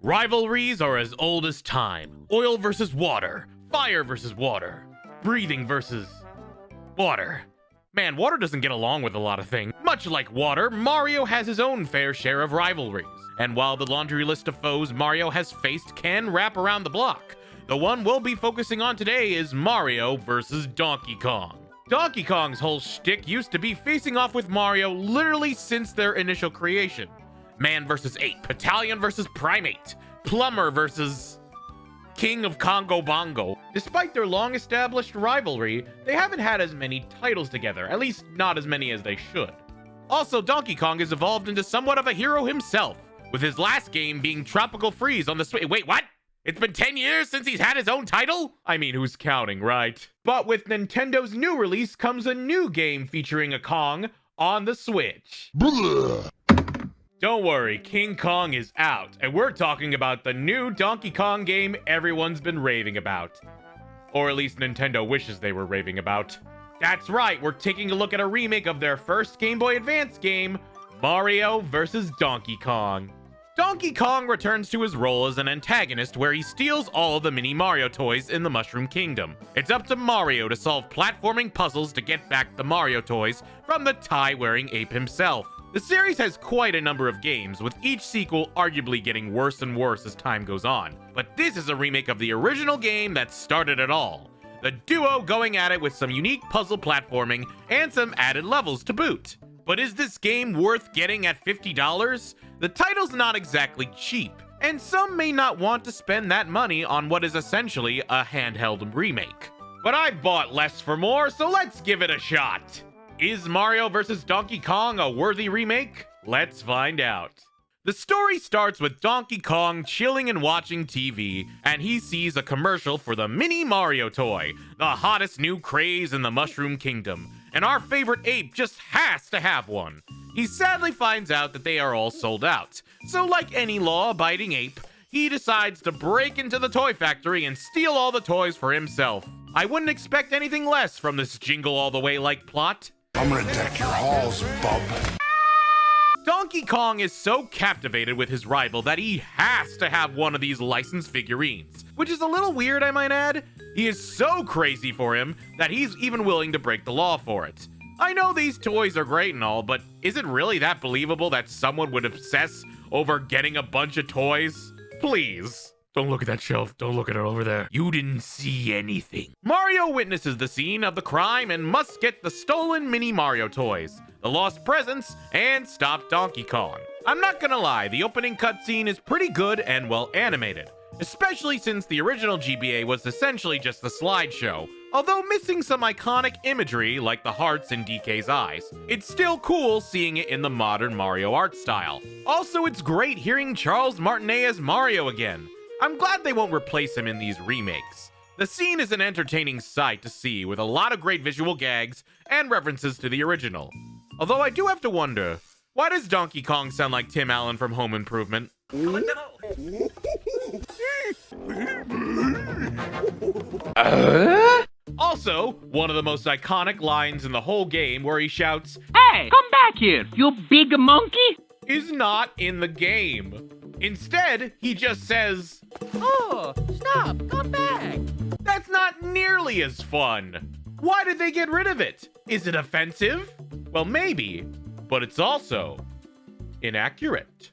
Rivalries are as old as time. Oil versus water. Fire versus water. Breathing versus water. Man, water doesn't get along with a lot of things. Much like water, Mario has his own fair share of rivalries. And while the laundry list of foes Mario has faced can wrap around the block, the one we'll be focusing on today is Mario versus Donkey Kong. Donkey Kong's whole shtick used to be facing off with Mario literally since their initial creation. Man versus ape, Italian versus primate, plumber versus King of Congo Bongo. Despite their long-established rivalry, they haven't had as many titles together, at least not as many as they should. Also, Donkey Kong has evolved into somewhat of a hero himself, with his last game being Tropical Freeze on the Switch. Wait, what? It's been 10 years since he's had his own title? I mean, who's counting, right? But with Nintendo's new release comes a new game featuring a Kong on the Switch. Don't worry, King Kong is out, and we're talking about the new Donkey Kong game everyone's been raving about. Or at least Nintendo wishes they were raving about. That's right, we're taking a look at a remake of their first Game Boy Advance game, Mario vs. Donkey Kong. Donkey Kong returns to his role as an antagonist where he steals all of the mini Mario toys in the Mushroom Kingdom. It's up to Mario to solve platforming puzzles to get back the Mario toys from the tie-wearing ape himself. The series has quite a number of games, with each sequel arguably getting worse and worse as time goes on. But this is a remake of the original game that started it all. The duo going at it with some unique puzzle platforming and some added levels to boot. But is this game worth getting at $50? The title's not exactly cheap, and some may not want to spend that money on what is essentially a handheld remake. But I've bought less for more, so let's give it a shot. Is Mario vs. Donkey Kong a worthy remake? Let's find out. The story starts with Donkey Kong chilling and watching TV, and he sees a commercial for the mini Mario toy, the hottest new craze in the Mushroom Kingdom, and our favorite ape just has to have one. He sadly finds out that they are all sold out, so like any law-abiding ape, he decides to break into the toy factory and steal all the toys for himself. I wouldn't expect anything less from this Jingle All the Way-like plot. I'm gonna deck your halls, bub. Donkey Kong is so captivated with his rival that he has to have one of these licensed figurines, which is a little weird, I might add. He is so crazy for him that he's even willing to break the law for it. I know these toys are great and all, but is it really that believable that someone would obsess over getting a bunch of toys? Please. Don't look at that shelf. Don't look at it over there. You didn't see anything. Mario witnesses the scene of the crime and must get the stolen mini Mario toys, the lost presents, and stop Donkey Kong. I'm not gonna lie, the opening cutscene is pretty good and well animated, especially since the original GBA was essentially just a slideshow. Although missing some iconic imagery like the hearts in DK's eyes, it's still cool seeing it in the modern Mario art style. Also, it's great hearing Charles Martinet as Mario again. I'm glad they won't replace him in these remakes. The scene is an entertaining sight to see with a lot of great visual gags and references to the original. Although I do have to wonder, why does Donkey Kong sound like Tim Allen from Home Improvement? Oh, no. Also, one of the most iconic lines in the whole game where he shouts, "Hey, come back here, you big monkey!" is not in the game. Instead, he just says, "Oh, stop, come back!" That's not nearly as fun. Why did they get rid of it? Is it offensive? Well, maybe, but it's also inaccurate.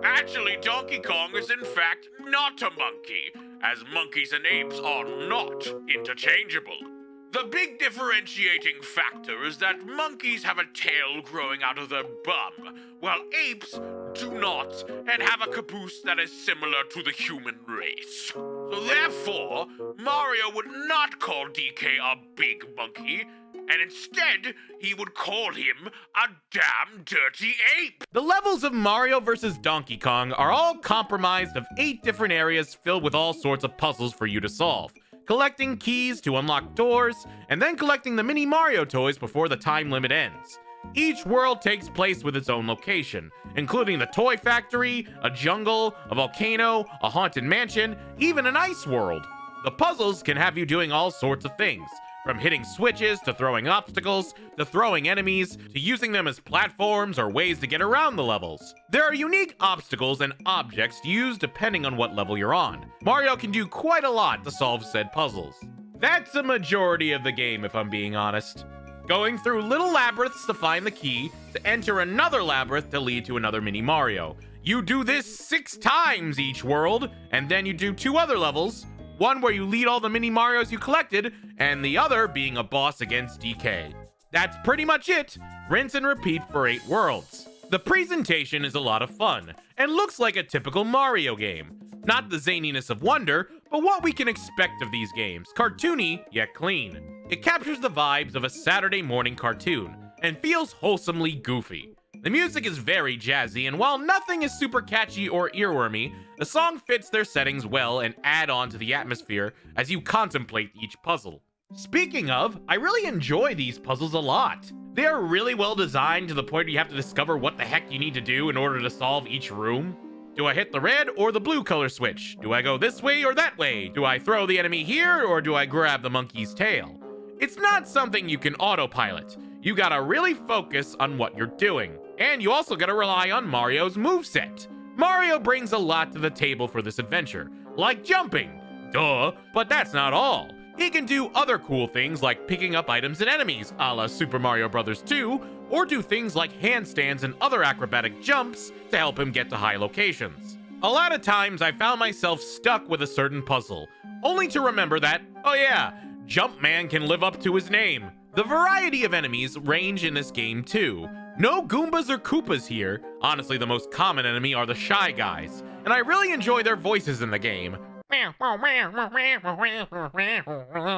Actually, Donkey Kong is in fact not a monkey, as monkeys and apes are not interchangeable. The big differentiating factor is that monkeys have a tail growing out of their bum, while apes do not and have a caboose that is similar to the human race. So therefore, Mario would not call DK a big monkey, and instead, he would call him a damn dirty ape. The levels of Mario vs. Donkey Kong are all comprised of 8 different areas filled with all sorts of puzzles for you to solve, collecting keys to unlock doors, and then collecting the mini Mario toys before the time limit ends. Each world takes place with its own location, including the toy factory, a jungle, a volcano, a haunted mansion, even an ice world. The puzzles can have you doing all sorts of things, From hitting switches, to throwing obstacles, to throwing enemies, to using them as platforms or ways to get around the levels. There are unique obstacles and objects to use depending on what level you're on. Mario can do quite a lot to solve said puzzles. That's a majority of the game, if I'm being honest. Going through little labyrinths to find the key, to enter another labyrinth to lead to another mini Mario. You do this 6 times each world, and then you do 2 other levels, one where you lead all the mini Marios you collected, and the other being a boss against DK. That's pretty much it. Rinse and repeat for 8 worlds. The presentation is a lot of fun, and looks like a typical Mario game. Not the zaniness of Wonder, but what we can expect of these games. Cartoony, yet clean. It captures the vibes of a Saturday morning cartoon, and feels wholesomely goofy. The music is very jazzy, and while nothing is super catchy or earwormy, the song fits their settings well and add on to the atmosphere as you contemplate each puzzle. Speaking of, I really enjoy these puzzles a lot. They are really well designed to the point where you have to discover what the heck you need to do in order to solve each room. Do I hit the red or the blue color switch? Do I go this way or that way? Do I throw the enemy here or do I grab the monkey's tail? It's not something you can autopilot. You gotta really focus on what you're doing. And you also gotta rely on Mario's moveset. Mario brings a lot to the table for this adventure, like jumping. Duh, but that's not all. He can do other cool things like picking up items and enemies, a la Super Mario Bros. 2, or do things like handstands and other acrobatic jumps to help him get to high locations. A lot of times I found myself stuck with a certain puzzle, only to remember that, oh yeah, Jumpman can live up to his name. The variety of enemies range in this game too. No Goombas or Koopas here. Honestly, the most common enemy are the Shy Guys, and I really enjoy their voices in the game. That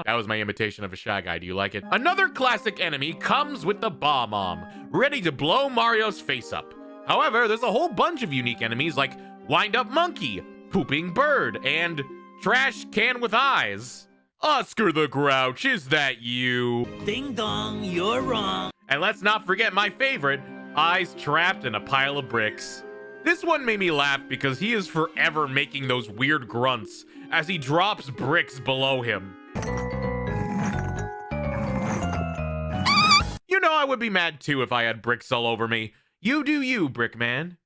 was my imitation of a Shy Guy. Do you like it? Another classic enemy comes with the Bomb-Omb, ready to blow Mario's face up. However, there's a whole bunch of unique enemies like Wind-Up Monkey, Pooping Bird, and Trash Can with Eyes. Oscar the Grouch, is that you? Ding dong, you're wrong. And let's not forget my favorite, Eyes Trapped in a Pile of Bricks. This one made me laugh because he is forever making those weird grunts as he drops bricks below him. You know I would be mad too if I had bricks all over me. You do you, Brickman.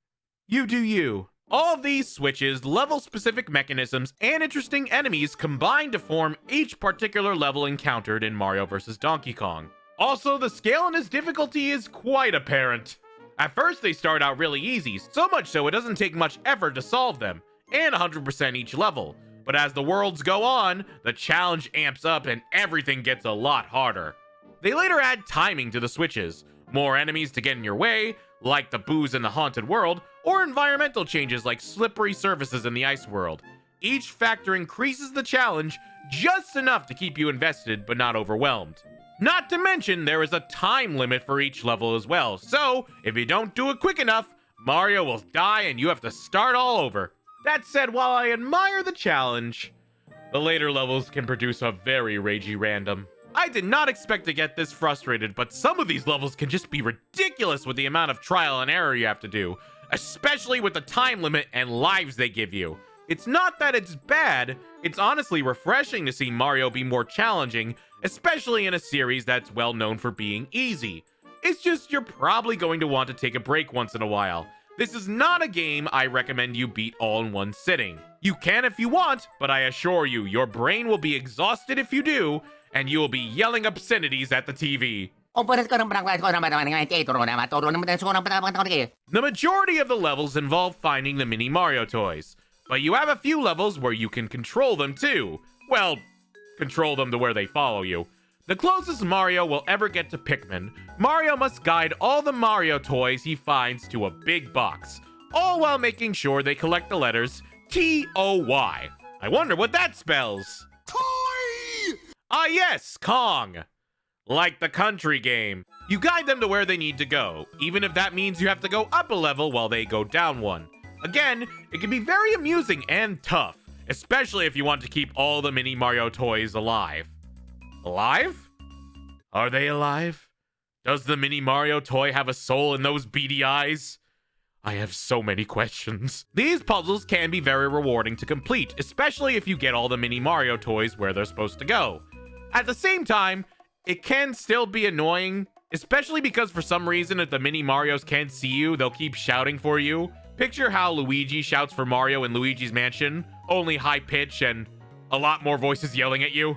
You do you. All of these switches, level-specific mechanisms, and interesting enemies combine to form each particular level encountered in Mario vs. Donkey Kong. Also, the scale in its difficulty is quite apparent. At first, they start out really easy, so much so it doesn't take much effort to solve them, and 100% each level. But as the worlds go on, the challenge amps up and everything gets a lot harder. They later add timing to the switches, more enemies to get in your way, like the boos in the haunted world, or environmental changes like slippery surfaces in the ice world. Each factor increases the challenge just enough to keep you invested but not overwhelmed. Not to mention, there is a time limit for each level as well, so if you don't do it quick enough, Mario will die and you have to start all over. That said, while I admire the challenge, the later levels can produce a very ragey random. I did not expect to get this frustrated, but some of these levels can just be ridiculous with the amount of trial and error you have to do, especially with the time limit and lives they give you. It's not that it's bad, it's honestly refreshing to see Mario be more challenging, especially in a series that's well known for being easy. It's just you're probably going to want to take a break once in a while. This is not a game I recommend you beat all in one sitting. You can if you want, but I assure you, your brain will be exhausted if you do, and you will be yelling obscenities at the TV. The majority of the levels involve finding the mini Mario toys, but you have a few levels where you can control them too. Well, control them to where they follow you. The closest Mario will ever get to Pikmin, Mario must guide all the Mario toys he finds to a big box, all while making sure they collect the letters T-O-Y. I wonder what that spells. Ah yes, Kong. Like the country game. You guide them to where they need to go, even if that means you have to go up a level while they go down one. Again, it can be very amusing and tough, especially if you want to keep all the mini Mario toys alive. Alive? Are they alive? Does the mini Mario toy have a soul in those beady eyes? I have so many questions. These puzzles can be very rewarding to complete, especially if you get all the mini Mario toys where they're supposed to go. At the same time, it can still be annoying, especially because for some reason, if the mini Marios can't see you, they'll keep shouting for you. Picture how Luigi shouts for Mario in Luigi's Mansion, only high pitch and a lot more voices yelling at you.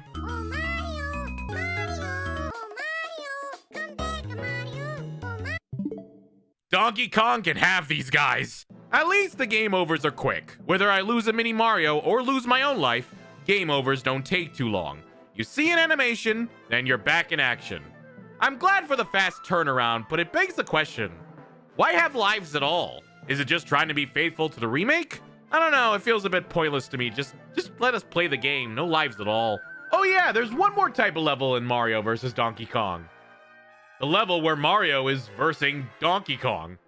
Donkey Kong can have these guys. At least the game overs are quick. Whether I lose a mini Mario or lose my own life, game overs don't take too long. You see an animation, then you're back in action. I'm glad for the fast turnaround, but it begs the question, why have lives at all? Is it just trying to be faithful to the remake? I don't know, it feels a bit pointless to me. Just let us play the game, no lives at all. Oh yeah, there's one more type of level in Mario vs. Donkey Kong. The level where Mario is versing Donkey Kong.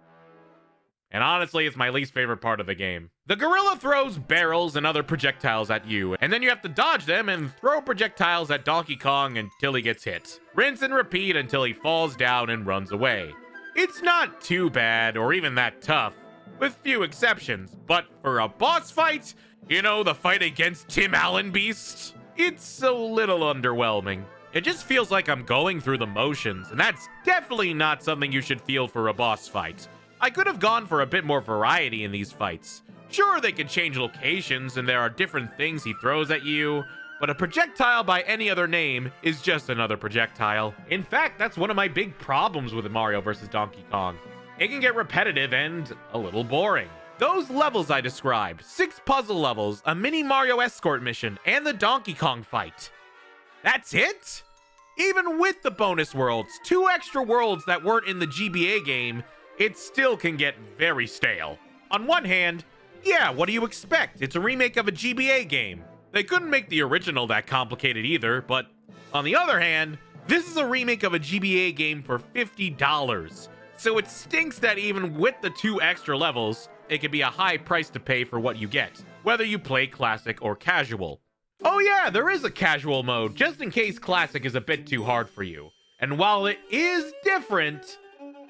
And honestly, it's my least favorite part of the game. The gorilla throws barrels and other projectiles at you, and then you have to dodge them and throw projectiles at Donkey Kong until he gets hit. Rinse and repeat until he falls down and runs away. It's not too bad or even that tough, with few exceptions, but for a boss fight, you know, the fight against Tim Allen Beast, it's a little underwhelming. It just feels like I'm going through the motions, and that's definitely not something you should feel for a boss fight. I could have gone for a bit more variety in these fights. Sure, they can change locations and there are different things he throws at you, but a projectile by any other name is just another projectile. In fact, that's one of my big problems with Mario vs. Donkey Kong. It can get repetitive and a little boring. Those levels I described, 6 puzzle levels, a mini Mario escort mission, and the Donkey Kong fight. That's it? Even with the bonus worlds, 2 extra worlds that weren't in the GBA game, it still can get very stale. On one hand, yeah, what do you expect? It's a remake of a GBA game. They couldn't make the original that complicated either, but on the other hand, this is a remake of a GBA game for $50. So it stinks that even with the 2 extra levels, it can be a high price to pay for what you get, whether you play classic or casual. Oh yeah, there is a casual mode, just in case classic is a bit too hard for you. And while it is different,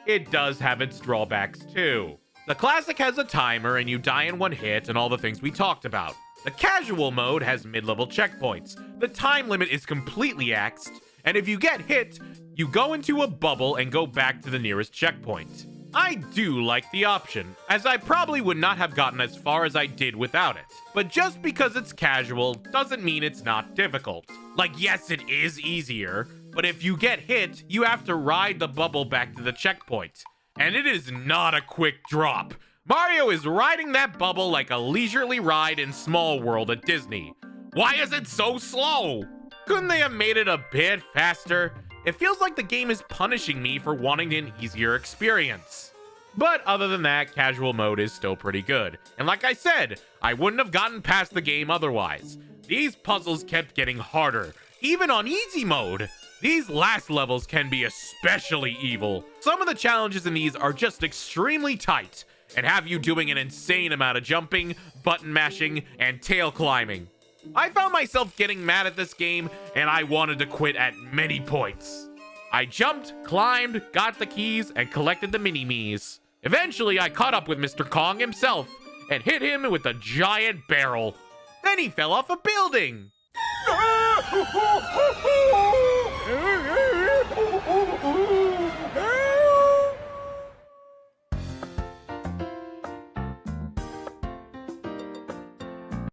it does have its drawbacks too. The classic has a timer and you die in one hit and all the things we talked about. The casual mode has mid-level checkpoints. The time limit is completely axed, and if you get hit, you go into a bubble and go back to the nearest checkpoint. I do like the option, as I probably would not have gotten as far as I did without it. But just because it's casual doesn't mean it's not difficult. Like, yes, it is easier, but if you get hit, you have to ride the bubble back to the checkpoint. And it is not a quick drop. Mario is riding that bubble like a leisurely ride in Small World at Disney. Why is it so slow? Couldn't they have made it a bit faster? It feels like the game is punishing me for wanting an easier experience. But other than that, casual mode is still pretty good. And like I said, I wouldn't have gotten past the game otherwise. These puzzles kept getting harder, even on easy mode. These last levels can be especially evil. Some of the challenges in these are just extremely tight and have you doing an insane amount of jumping, button mashing, and tail climbing. I found myself getting mad at this game and I wanted to quit at many points. I jumped, climbed, got the keys, and collected the mini-me's. Eventually, I caught up with Mr. Kong himself and hit him with a giant barrel. Then he fell off a building.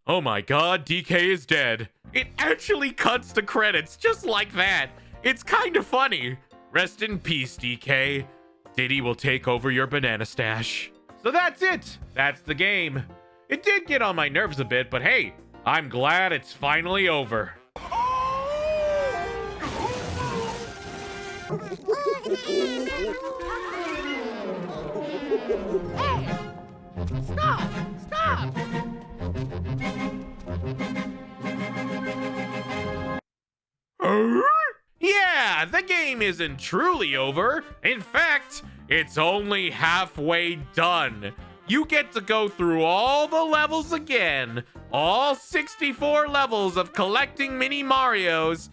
Oh my god, DK is dead. It actually cuts to credits just like that. It's kind of funny. Rest in peace, DK. Diddy will take over your banana stash. So that's it. That's the game. It did get on my nerves a bit, but hey, I'm glad it's finally over. Hey! Stop! Stop! Yeah, the game isn't truly over. In fact, it's only halfway done. You get to go through all the levels again. All 64 levels of collecting mini Marios.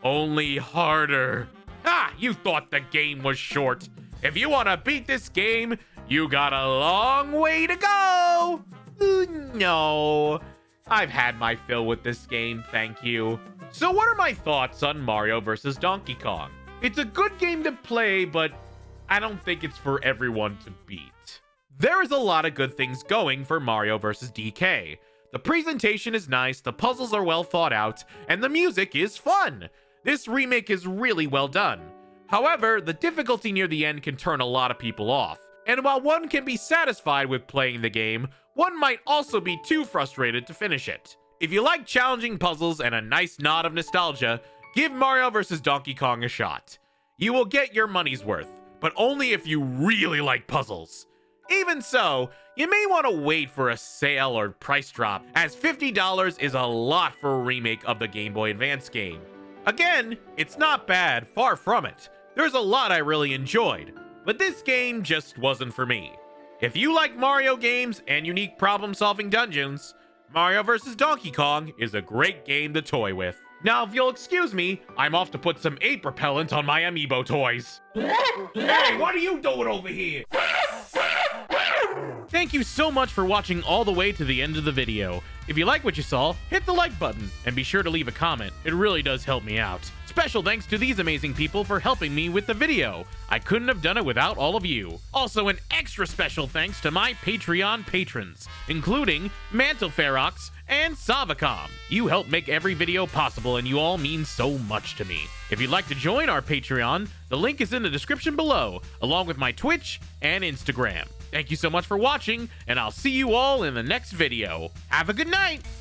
Only harder. Ha! You thought the game was short. If you want to beat this game, you got a long way to go. No. I've had my fill with this game, thank you. So what are my thoughts on Mario vs. Donkey Kong? It's a good game to play, but I don't think it's for everyone to beat. There is a lot of good things going for Mario vs. DK. The presentation is nice, the puzzles are well thought out, and the music is fun. This remake is really well done. However, the difficulty near the end can turn a lot of people off. And while one can be satisfied with playing the game, one might also be too frustrated to finish it. If you like challenging puzzles and a nice nod of nostalgia, give Mario vs. Donkey Kong a shot. You will get your money's worth, but only if you really like puzzles. Even so, you may want to wait for a sale or price drop, as $50 is a lot for a remake of the Game Boy Advance game. Again, it's not bad, far from it. There's a lot I really enjoyed, but this game just wasn't for me. If you like Mario games and unique problem-solving dungeons, Mario vs. Donkey Kong is a great game to toy with. Now, if you'll excuse me, I'm off to put some ape repellent on my amiibo toys. Hey, what are you doing over here? Thank you so much for watching all the way to the end of the video. If you like what you saw, hit the like button and be sure to leave a comment. It really does help me out. Special thanks to these amazing people for helping me with the video. I couldn't have done it without all of you. Also, an extra special thanks to my Patreon patrons, including Mantle Ferox and Savacom. You help make every video possible and you all mean so much to me. If you'd like to join our Patreon, the link is in the description below, along with my Twitch and Instagram. Thank you so much for watching, and I'll see you all in the next video. Have a good night!